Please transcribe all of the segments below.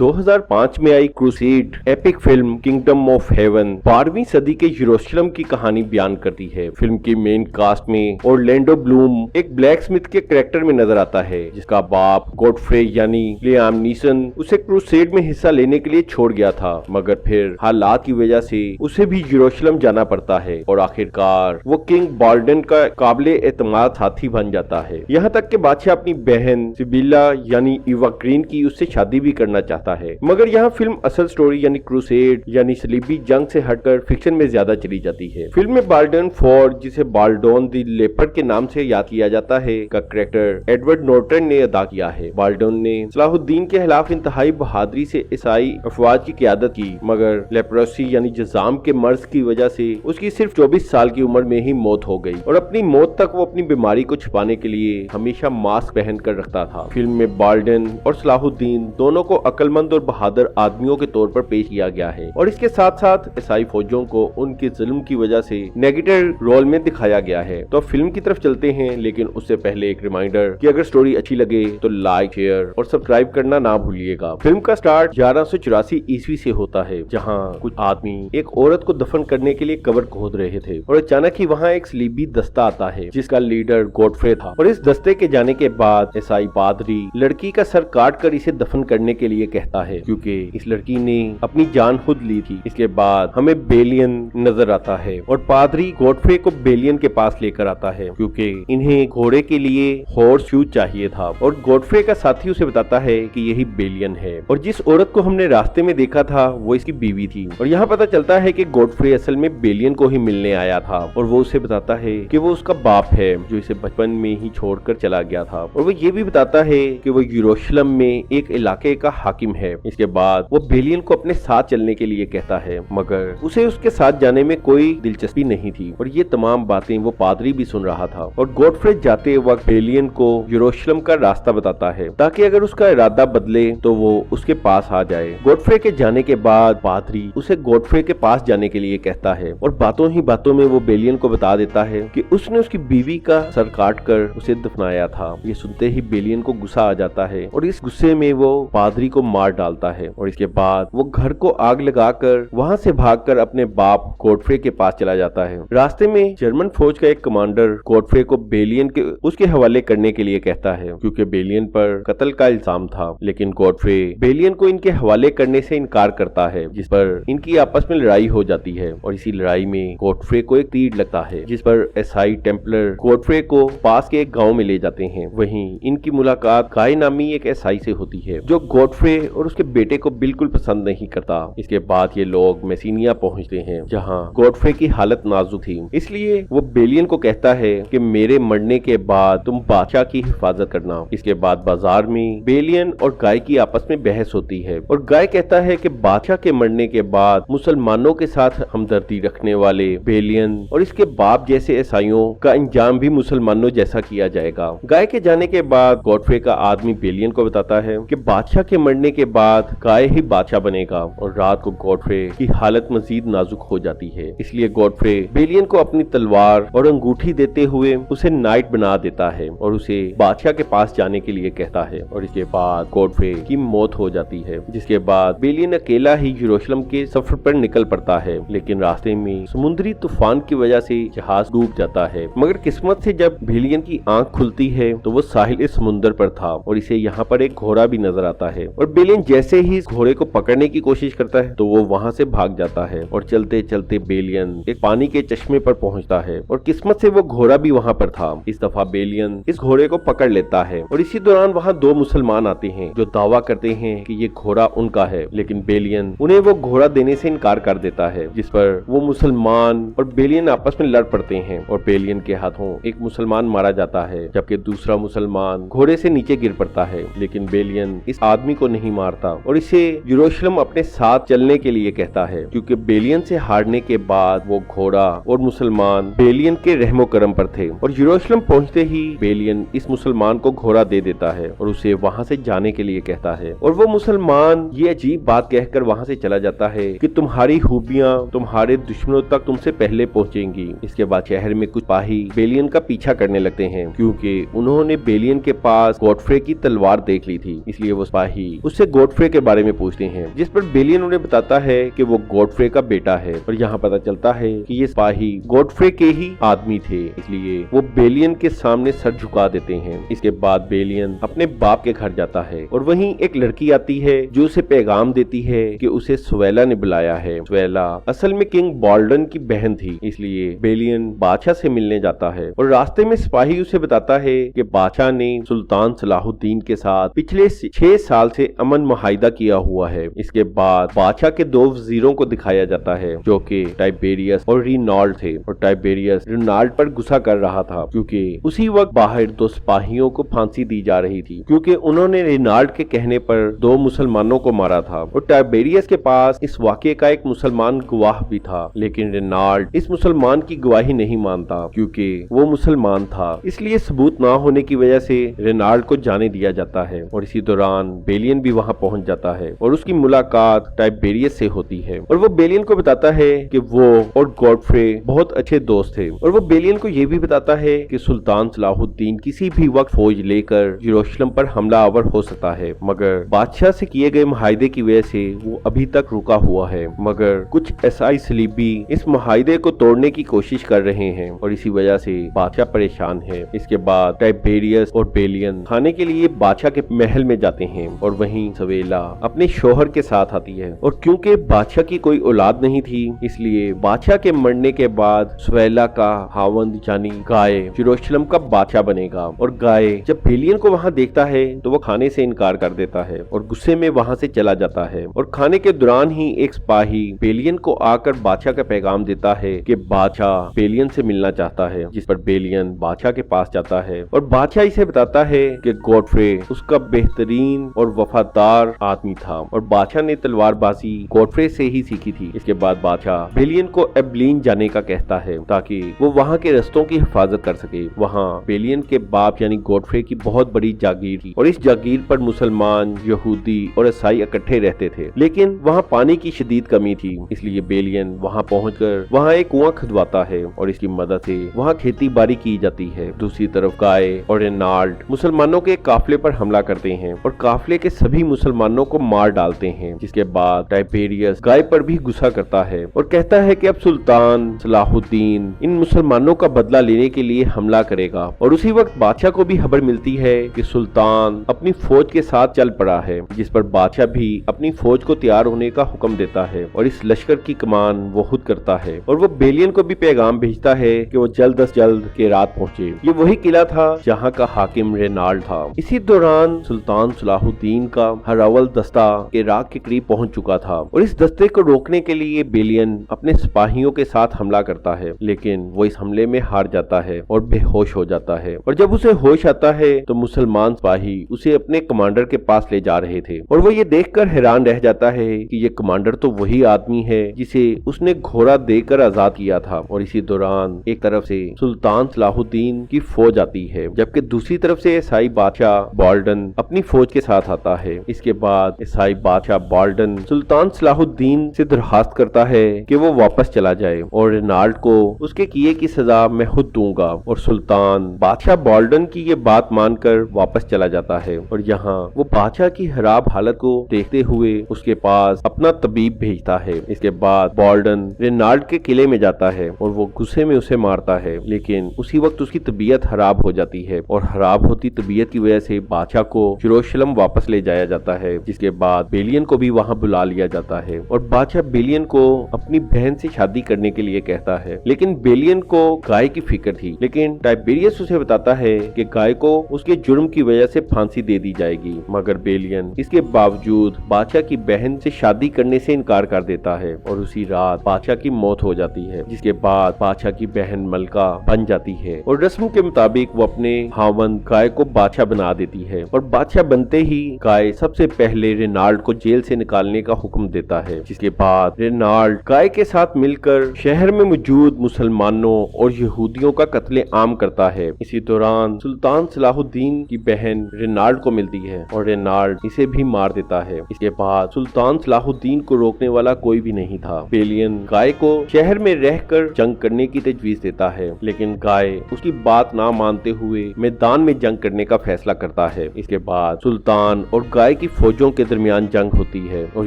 2005 में आई crusade epic film Kingdom of Heaven 12वीं सदी के यरूशलेम की कहानी बयान करती है। फिल्म की मेन कास्ट में ऑरलैंडो ब्लूम एक ब्लैक स्मिथ के कैरेक्टर में नजर आता है, जिसका बाप गॉडफ्रे यानी लियाम नीसन उसे क्रूसेड में हिस्सा लेने के लिए छोड़ गया था, मगर फिर हालात की वजह से उसे भी यरूशलेम जाना पड़ता है और आखिरकार वो किंग बाल्डन का काबिले एतमाद साथी बन जाता है। यहाँ तक कि बादशाह अपनी बहन सिबिला यानी इवा ग्रीन की उससे शादी भी करना चाहता है, मगर यहाँ फिल्म असल स्टोरी यानी क्रूसेड यानी सलीबी जंग से हटकर फिक्शन में ज्यादा चली जाती है। फिल्म में बाल्डन फोर्ड, जिसे बाल्डोन द लेपर्ड के नाम से याद किया जाता है, का कैरेक्टर एडवर्ड नॉर्टन ने अदा किया है। बाल्डोन ने सलाहुद्दीन के खिलाफ इंतहाई बहादुरी से ईसाई अफवाज की क़यादत की, मगर लेप्रोसी यानी जज़ाम के मर्ज की वजह से उसकी सिर्फ 24 साल की उम्र में ही मौत हो गई और अपनी मौत तक वो अपनी बीमारी को छुपाने के लिए हमेशा मास्क पहन कर रखता था। फिल्म में बाल्डन और सलाहुद्दीन दोनों को अक्लमंद और बहादुर आदमियों के तौर पर पेश किया गया है और इसके साथ साथ ईसाई फौजियों को उनके जुल्म की वजह से नेगेटिव रोल में दिखाया गया है। तो फिल्म की तरफ चलते हैं, लेकिन उससे पहले एक रिमाइंडर कि अगर स्टोरी अच्छी लगे तो लाइक, शेयर और सब्सक्राइब करना ना भूलिएगा। फिल्म का स्टार्ट 1184 ईस्वी से होता है, जहाँ कुछ आदमी एक औरत को दफन करने के लिए कब्र खोद रहे थे और अचानक ही वहाँ एक सलीबी दस्ता आता है जिसका लीडर गॉडफ्रे था और इस दस्ते के जाने के बाद ईसाई पादरी लड़की का सर काट कर इसे दफन करने के लिए कहता है, क्योंकि इस लड़की ने अपनी जान खुद ली थी। इसके बाद हमें बेलियन नजर आता है और पादरी गॉडफ्रे को बेलियन के पास लेकर आता है, क्योंकि इन्हें घोड़े के लिए हॉर्स शूज चाहिए था और गॉडफ्रे का साथी उसे बताता है कि यही बेलियन है और जिस औरत को हमने रास्ते में देखा था वो इसकी बीवी थी। और यहाँ पता चलता है कि गॉडफ्रे असल में बेलियन को ही मिलने आया था और वो उसे बताता है कि वो उसका बाप है जो इसे बचपन में ही छोड़कर चला गया था और वो ये भी बताता है कि वो यरूशलेम में एक इलाके का हाकिम है। इसके बाद वो बेलियन को अपने साथ चलने के लिए कहता है, मगर उसे उसके साथ जाने में कोई दिलचस्पी नहीं थी और ये तमाम बातें वो पादरी भी सुन रहा था। और गॉडफ्रे जाते वक्त बेलियन को यरूशलेम का रास्ता बताता है ताकि अगर उसका इरादा बदले तो वो उसके पास आ जाए। गॉडफ्रे के जाने के बाद पादरी उसे गॉडफ्रे के पास जाने के लिए कहता है और बातों ही बातों में वो बेलियन को बता देता है कि उसने उसकी बीवी का सर काट कर उसे दफनाया था। ये सुनते ही बेलियन को गुस्सा आ जाता है और इस गुस्से में वो पादरी को मार डालता है और इसके बाद वो घर को आग लगाकर वहां से भागकर अपने बाप गॉडफ्रे के पास चला जाता है। रास्ते में जर्मन फौज का एक कमांडर गॉडफ्रे को बेलियन के उसके हवाले करने के लिए कहता है, क्योंकि बेलियन पर कत्ल का इल्जाम था, लेकिन गॉडफ्रे बेलियन को इनके हवाले करने से इनकार करता है, जिस पर इनकी आपस में लड़ाई हो जाती है और इसी लड़ाई में गॉडफ्रे को एक तीर लगता है, जिस पर ईसाई टेम्पलर गॉडफ्रे को पास के एक गांव में ले जाते हैं। वहीं इनकी मुलाकात गाय नामी एक ईसाई से होती है जो गॉडफ्रे और उसके बेटे को बिल्कुल पसंद नहीं करता। इसके बाद ये लोग मेसिनिया पहुंचते हैं, जहां गॉडफ्रे की हालत नाजुक थी, इसलिए वो बेलियन को कहता है कि मेरे मरने के बाद तुम बादशाह की हिफाजत करना। इसके बाद बाजार में बेलियन और गाय की आपस में बहस होती है और गाय कहता है कि बादशाह के मरने के बाद मुसलमानों के साथ हमदर्दी रखने वाले बेलियन और इसके बाप जैसे ईसाइयों का इंजाम भी मुसलमानों जैसा किया जाएगा। गाय के जाने के बाद गॉडफ्रे का आदमी बेलियन को बताता है कि बादशाह के मरने के बाद गाय ही बादशाह बनेगा और रात को गॉडफ्रे की हालत मजीद नाजुक हो जाती है। इसलिए गॉडफ्रे बेलियन को अपनी तलवार और अंगूठी देते हुए उसे नाइट बना देता है और उसे बादशाह के पास जाने के लिए कहता है और इसके बाद गॉडफ्रे की मौत हो जाती है, जिसके बाद बेलियन अकेला ही यरूशलेम के सफर पर निकल पड़ता है, लेकिन रास्ते में समुद्री तूफान की वजह से जहाज डूब जाता है। मगर किस्मत से जब बेलियन की आंख खुलती है तो वो साहिल समुद्र पर था और इसे यहाँ पर एक घोड़ा भी नजर आता है और बेलियन जैसे ही इस घोड़े को पकड़ने की कोशिश करता है तो वो वहाँ से भाग जाता है और चलते चलते बेलियन एक पानी के चश्मे पर पहुँचता है और किस्मत से वो घोड़ा भी वहाँ पर था। इस दफा बेलियन इस घोड़े को पकड़ लेता है और इसी दौरान वहाँ दो मुसलमान आते हैं जो दावा करते हैं कि ये घोड़ा उनका है, लेकिन बेलियन उन्हें वो घोड़ा देने से इनकार कर देता है, जिस पर वो मुसलमान और बेलियन आपस में लड़ पड़ते हैं और बेलियन के हाथों एक मुसलमान मारा जाता है, जबकि दूसरा मुसलमान घोड़े से नीचे गिर पड़ता है। लेकिन बेलियन इस आदमी को नहीं मारता और इसे यरूशलेम अपने साथ चलने के लिए कहता है, क्योंकि बेलियन से हारने के बाद वो घोड़ा और मुसलमान बेलियन के रहमो करम पर थे और यरूशलेम पहुंचते ही बेलियन इस मुसलमान को घोड़ा दे देता है और उसे वहां से जाने के लिए कहता है और वो मुसलमान ये अजीब बात कहकर वहां से चला जाता है कि तुम्हारी खूबियां तुम्हारे दुश्मनों तक तुमसे पहले पहुंचेंगी। इसके बाद शहर में कुछ सिपाही बेलियन का पीछा करने लगते हैं, क्योंकि उन्होंने बेलियन के पास गॉडफ्रे की तलवार देख ली थी, इसलिए वो सिपाही उससे गॉडफ्रे के बारे में पूछते हैं, जिस पर बेलियन उन्हें बताता है कि वो गॉडफ्रे का बेटा है। और यहाँ पता चलता है कि ये सिपाही गॉडफ्रे के ही आदमी थे, इसलिए वो बेलियन के सामने सर झुका देते हैं। इसके बाद बेलियन अपने बाप के घर जाता है और वहीं एक लड़की आती है जो उसे पैगाम देती है कि उसे स्वेला ने बुलाया है। स्वेला असल में किंग बॉल्डन की बहन थी, इसलिए बेलियन बादशाह से मिलने जाता है और रास्ते में सिपाही उसे बताता है कि बादशाह ने सुल्तान सलाहुद्दीन के साथ पिछले 6 साल से अमन मुआहिदा किया हुआ है। इसके बाद बादशाह के 2 वजीरों को दिखाया जाता है जो कि टाइबेरियस और रिनाल्ड थे, और टाइबेरियस रिनाल्ड पर गुस्सा कर रहा था क्योंकि उसी वक्त बाहर 2 सिपाहियों को फांसी दी जा रही थी क्योंकि उन्होंने रिनाल्ड के कहने पर 2 मुसलमानों को मारा था। और टाइबेरियस के पास इस वाक़ये का एक मुसलमान गवाह भी था, लेकिन रिनाल्ड इस मुसलमान की गवाही नहीं मानता क्योंकि वो मुसलमान था, इसलिए सबूत ना होने की वजह से रिनाल्ड को जाने दिया जाता है। और इसी दौरान बेलियन भी वहां पहुंच जाता है और उसकी मुलाकात टाइबेरियस से होती है और वो बेलियन को बताता है कि वो और गॉडफ्रे बहुत अच्छे दोस्त थे। और वो बेलियन को ये भी बताता है कि सुल्तान सलाहुद्दीन किसी भी वक्त फौज लेकर यरूशलेम पर हमला आवर हो सकता है, मगर बादशाह से किए गए मुआहिदे की वजह से वो अभी तक रुका हुआ है। मगर कुछ ईसाई सलीबी इस मुआहिदे को तोड़ने की कोशिश कर रहे हैं और इसी वजह से बादशाह परेशान है। इसके बाद टाइबेरियस और बेलियन खाने के लिए बादशाह के महल में जाते हैं और वहीं स्वेला अपने शोहर के साथ आती है। और क्योंकि बादशाह की कोई औलाद नहीं थी, इसलिए बादशाह के मरने के बाद स्वेला का हावंद यानी गाय यरूशलेम का बादशाह बनेगा। और गाय जब बेलियन को वहां देखता है तो वो खाने से इनकार कर देता है और गुस्से में वहां से चला जाता है। और खाने के दौरान ही एक सिपाही बेलियन को आकर बादशाह का पैगाम देता है कि बादशाह बेलियन से मिलना चाहता है, जिस पर बेलियन बादशाह के पास जाता है और बादशाह इसे बताता है कि गॉडफ्रे उसका बेहतरीन और वफादार आदमी था और बादशाह ने तलवारबाजी गॉडफ्रे से ही सीखी थी। इसके बाद बादशाह बेलियन को एब्लीन जाने का कहता है ताकि वो वहाँ के रस्तों की हिफाजत कर सके। वहाँ बेलियन के बाप यानी गॉडफ्रे की बहुत बड़ी जागीर थी और इस जागीर पर मुसलमान, यहूदी और ईसाई इकट्ठे रहते थे, लेकिन वहाँ पानी की शदीद कमी थी, इसलिए बेलियन वहाँ पहुंचकर वहाँ एक कुआं खुदवाता है और इसकी मदद से वहाँ खेती बाड़ी की जाती है। दूसरी तरफ गाय और रिनाल्ड मुसलमानों के काफिले पर हमला करते हैं और काफिले के सभी मुसलमानों को मार डालते हैं। जिसके बाद टाइबेरियस गाय पर भी गुस्सा करता है और कहता है कि अब सुल्तान सलाहुद्दीन इन मुसलमानों का बदला लेने के लिए हमला करेगा। और उसी वक्त बादशाह को भी खबर मिलती है कि सुल्तान अपनी फौज के साथ चल पड़ा है, जिस पर बादशाह भी अपनी फौज को तैयार होने का हुक्म देता है और इस लश्कर की कमान वो खुद करता है। और वो बेलियन को भी पैगाम भेजता है कि वो जल्द अज जल्द के रात पहुंचे। ये वही किला था जहाँ का हाकिम रिनाल्ड था। इसी दौरान सुल्तान सलाहुद्दीन का हरावल दस्ता इराक के करीब पहुंच चुका था और इस दस्ते को रोकने के लिए बेलियन अपने सिपाहियों के साथ हमला करता है, लेकिन वो इस हमले में हार जाता है और बेहोश हो जाता है। और जब उसे होश आता है तो मुसलमान सिपाही उसे अपने कमांडर के पास ले जा रहे थे और वो ये देखकर हैरान रह जाता है कि ये कमांडर तो वही आदमी है जिसे उसने घोड़ा देकर आजाद किया था। और इसी दौरान एक तरफ से सुल्तान सलाहुद्दीन की फौज आती है, जबकि दूसरी तरफ से ईसाई बादशाह बॉल्डन अपनी फौज के साथ आता है। इसके बाद ईसाई बादशाह बॉल्डन सुल्तान सलाहुद्दीन से दरखास्त करता है कि वो वापस चला जाए और रिनाल्ड को उसके किए की सजा मैं खुद दूंगा। और सुल्तान बादशाह बॉल्डन की ये बात मानकर वापस चला जाता है और यहाँ वो बादशाह की खराब हालत को देखते हुए उसके पास अपना तबीब भेजता है। इसके बाद बॉल्डन रिनाल्ड के किले में जाता है और वो गुस्से में उसे मारता है, लेकिन उसी वक्त उसकी तबीयत खराब हो जाती है और खराब होती तबीयत की वजह से बादशाह को यरूशलेम वापस ले जाया जाता है। जिसके बाद बेलियन को भी वहाँ बुला लिया जाता है और बादशाह बेलियन को अपनी बहन से शादी करने के लिए कहता है, लेकिन बेलियन को गाय की फिक्र थी। लेकिन टाइबेरियस उसे बताता है कि गाय को उसके जुर्म की वजह से फांसी दे दी जाएगी, मगर बेलियन इसके बावजूद बादशाह की बहन से शादी करने से इनकार कर देता है और उसी रात बादशाह की मौत हो जाती है। जिसके बाद बादशाह की बहन मलका बन जाती है और रस्म के मुताबिक वो अपने हावंद गाय को बादशाह बना देती है और बादशाह बनते ही गाय सबसे पहले रिनाल्ड को जेल से निकालने का हुक्म देता है। जिसके बाद रिनाल्ड गाय के साथ मिलकर शहर में मौजूद मुसलमानों और यहूदियों का कत्ले आम करता है। इसी दौरान सुल्तान सलाहुद्दीन की बहन रिनाल्ड को मिलती है और रिनाल्ड इसे भी मार देता है। इसके बाद सुल्तान सलाहुद्दीन को रोकने वाला कोई भी नहीं था। बेलियन गाय को शहर में रहकर जंग करने की तजवीज देता है, लेकिन गाय उसकी बात ना मानते हुए मैदान में जंग करने का फैसला करता है। इसके बाद सुल्तान और गाय गाय की फौजों के दरमियान जंग होती है और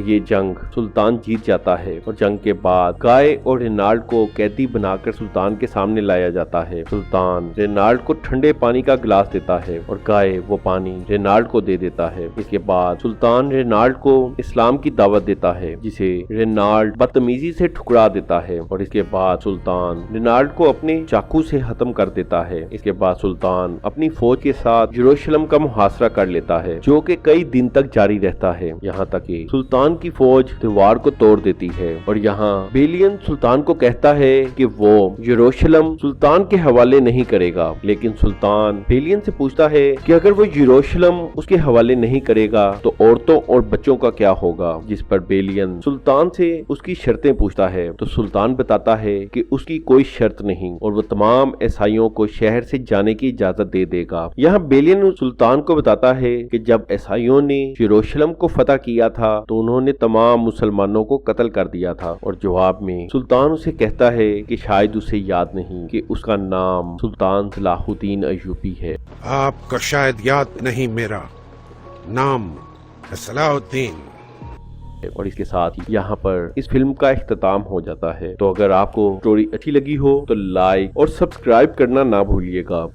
ये जंग सुल्तान जीत जाता है और जंग के बाद गाय और रेनाल्ड को कैदी बनाकर सुल्तान के सामने लाया जाता है। सुल्तान रेनाल्ड को ठंडे पानी का गिलास देता है और गाय वो पानी रेनाल्ड को दे देता है। इसके बाद सुल्तान रेनाल्ड को इस्लाम की दावत देता है जिसे रेनाल्ड बदतमीजी से ठुकरा देता है और इसके बाद सुल्तान रेनाल्ड को अपने चाकू से खत्म कर देता है। इसके बाद सुल्तान अपनी फौज के साथ यरूशलेम का मुहासरा कर लेता है जो कि कई दिन तक जारी रहता है, यहाँ तक कि सुल्तान की फौज दीवार को तोड़ देती है और यहाँ बेलियन सुल्तान को कहता है कि वो यरूशलेम सुल्तान के हवाले नहीं करेगा। लेकिन सुल्तान बेलियन से पूछता है कि अगर वो यरूशलेम उसके हवाले नहीं करेगा तो औरतों और बच्चों का क्या होगा, जिस पर बेलियन सुल्तान से उसकी शर्तें पूछता है तो सुल्तान बताता है कि उसकी कोई शर्त नहीं और वो तमाम ईसाइयों को शहर से जाने की इजाजत दे देगा। यहाँ बेलियन सुल्तान को बताता है कि जब ईसाइयों ने यरूशलेम को फतह किया था तो उन्होंने तमाम मुसलमानों को कत्ल कर दिया था और जवाब में सुल्तान उसे कहता है कि शायद उसे याद नहीं कि उसका नाम सुल्तान सलाहुद्दीन अय्यूबी है। आपका शायद याद नहीं, मेरा नाम सलाहुद्दीन। और इसके साथ ही यहाँ पर इस फिल्म का इख्तिताम हो जाता है। तो अगर आपको स्टोरी अच्छी लगी हो तो लाइक और सब्सक्राइब करना ना भूलिएगा।